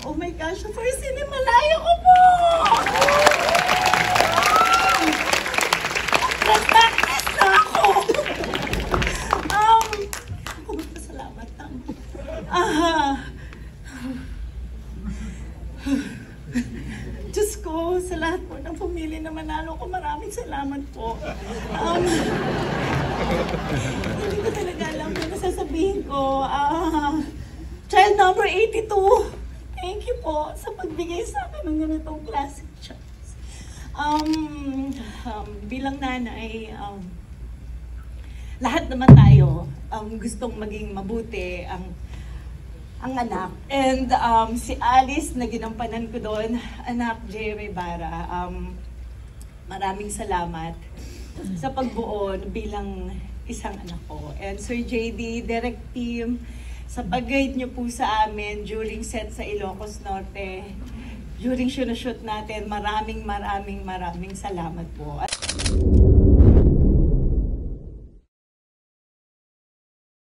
Oh my gosh, first Cinemalaya ko po! Practice na ako! Salamat lang. Diyos ko, sa lahat po ng pamilya na manalo ko, maraming salamat po. Hindi ko talaga alam kung nasasabihin ko. Child number 82, thank you po sa pagbigay sa akin ng ganitong classic chance. Bilang nanay, lahat naman tayo gustong maging mabuti ang anak. And si Alice na ginampanan ko doon, anak Jerry Bara, maraming salamat sa pagbuo bilang isang anak ko. And Sir JD, direct team, sa pag-guide niyo po sa amin during set sa Ilocos Norte, during shoot natin, maraming salamat po.